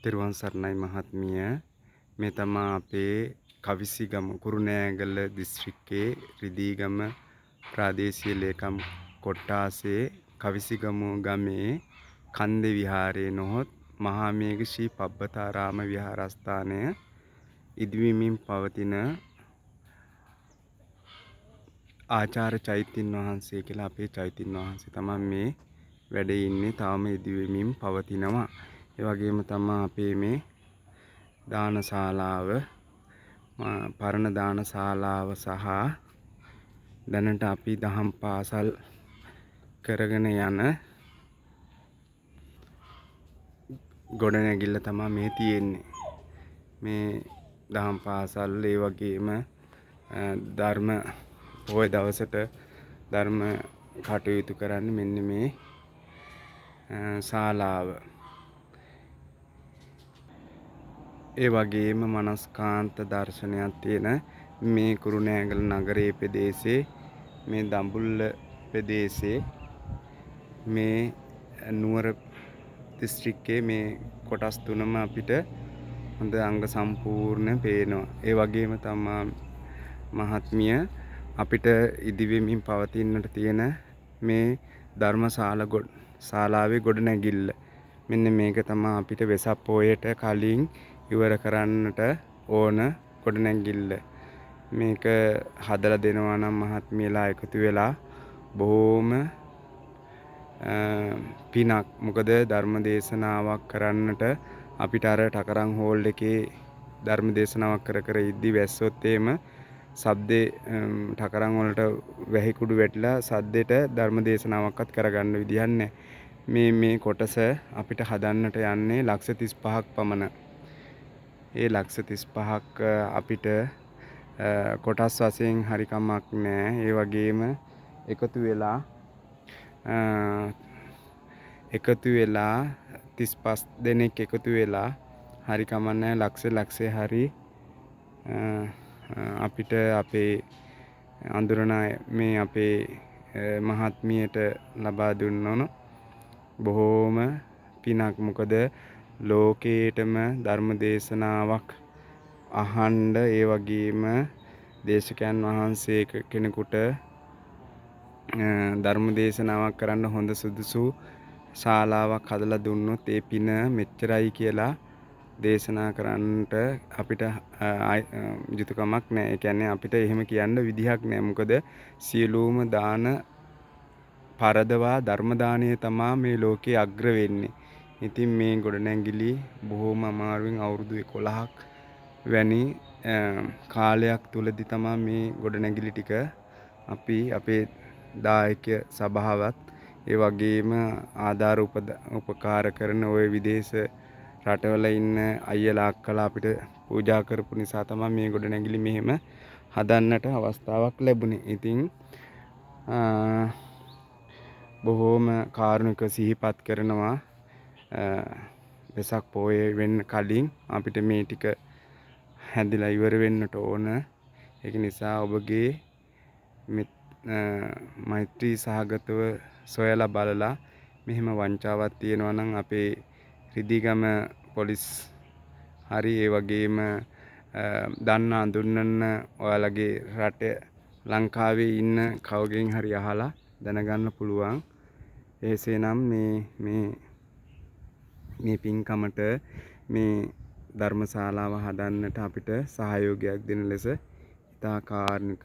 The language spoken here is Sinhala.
තෙරුවන් සරණයි මහත්මිය. මේ තමා අපේ කවිසිගම කුරුණෑගල දිස්ත්‍රික්කයේ රිදීගම ප්‍රාදේශීය ලේකම් කොට්ටාසේ කවිසිගම ගමේ කන්දේ විහාරයේ නොහොත් මහාමේඝ ශ්‍රී පබ්බතාරාම විහාරස්ථානය ඉදිවෙමින් පවතින ආචාර්ය චෛත්‍යන් වහන්සේ කියලා අපේ චෛත්‍යන් වහන්සේ තමයි මේ වැඩ ඉන්නේ. තාම ඉදිවෙමින් පවතිනවා. ඒ වගේම තමයි අපේ මේ දානශාලාව පරණ දානශාලාව සහ දැනට අපි දහම් පාසල් කරගෙන යන ගොඩනැගිල්ල තමයි මේ තියෙන්නේ. මේ දහම් පාසල් ඒ වගේම ධර්ම පොහොය දවසට ධර්ම කටයුතු කරන්න මෙන්න මේ ශාලාව. ඒ වගේම මනස්කාන්ත දර්ශනයක් තියෙන මේ කුරුණෑගල නගරයේ ප්‍රදේශයේ මේ දඹුල්ල ප්‍රදේශයේ මේ නුවර දිස්ත්‍රික්කයේ මේ කොටස් තුනම අපිට හොඳ අංග සම්පූර්ණ පේනවා. ඒ වගේම තමයි මහත්මිය අපිට ඉදිවෙමින් පවතින්නට තියෙන මේ ශාලාවේ ගොඩනැගිල්ල. මෙන්න මේක තමයි අපිට වෙසක් පොහොයට කලින් ඉවර කරන්නට ඕන ගොඩනැගිල්ල. මේක හදලා දෙනවා නම් මහත්මියලා එකතු වෙලා බොහොම පිනක්. මොකද ධර්ම දේශනාවක් කරන්නට අපිට අර ටකරන් හෝල් එකේ ධර්ම දේශනාවක් කර ඉද්දි වැස්සොත් එහෙම සද්දේ ටකරන් වලට වැහි කුඩු වැටිලා සද්දෙට ධර්ම දේශනාවක්වත් කරගන්න විදිහක් නැහැ. මේ කොටස අපිට හදන්නට යන්නේ ලක්ෂ 35ක් පමණ. ඒ ලක්ෂ 35ක් අපිට කොටස් වශයෙන් හරි කමක් නැහැ. ඒ වගේම එකතු වෙලා 35 දෙනෙක් එකතු වෙලා හරි කමක් නැහැ ලක්ෂේ හරි අපිට අපේ අඳුරන මේ අපේ මහත්මියට ලබා දුන්නොත් බොහෝම පිනක්. මොකද ලෝකේටම ධර්ම දේශනාවක් අහන්න ඒ වගේම දේශකයන් වහන්සේ කෙනෙකුට ධර්ම දේශනාවක් කරන්න හොඳ සුදුසු ශාලාවක් හදලා දුන්නොත් ඒ පින මෙච්චරයි කියලා දේශනා කරන්නට අපිට යුතුයකමක් නැහැ. ඒ කියන්නේ අපිට එහෙම කියන්න විදිහක් නැහැ. මොකද සියලුම දාන පරදවා ධර්ම දානය තමයි මේ ලෝකේ අග්‍ර වෙන්නේ. ඉතින් මේ ගොඩනැගිලි බොහොම අමාරුවෙන් අවුරුදු 11ක් වැනි කාලයක් තුලදී තමයි මේ ගොඩනැගිලි ටික අපි අපේ දායක සභාවත් ඒ වගේම ආධාර උපකාර කරන ওই විදේශ රටවල ඉන්න අයියලා අක්කලා අපිට පූජා කරපු නිසා තමයි මේ ගොඩනැගිලි මෙහෙම හදන්නට අවස්ථාවක් ලැබුණේ. ඉතින් බොහෝම කාරුණික සිහිපත් කරනවා වෙසක් පොහොය වෙන්න කලින් අපිට මේ ටික හැදිලා ඉවර වෙන්නට ඕන. ඒක නිසා ඔබගේ මෛත්‍රී සහගතව සොයලා බලලා මෙහෙම වංචාවක් තියෙනවා නම් අපේ රිදීගම පොලිස් හරි ඒ වගේම දන්න අඳුන්නන ඔයාලගේ රටේ ලංකාවේ ඉන්න කවුගෙන් හරි අහලා දැනගන්න පුළුවන්. එසේනම් මේ පින්කමට මේ ධර්මශාලාව හදන්නට අපිට සහයෝගයක් දෙන ලෙස ඉතා කාරුණික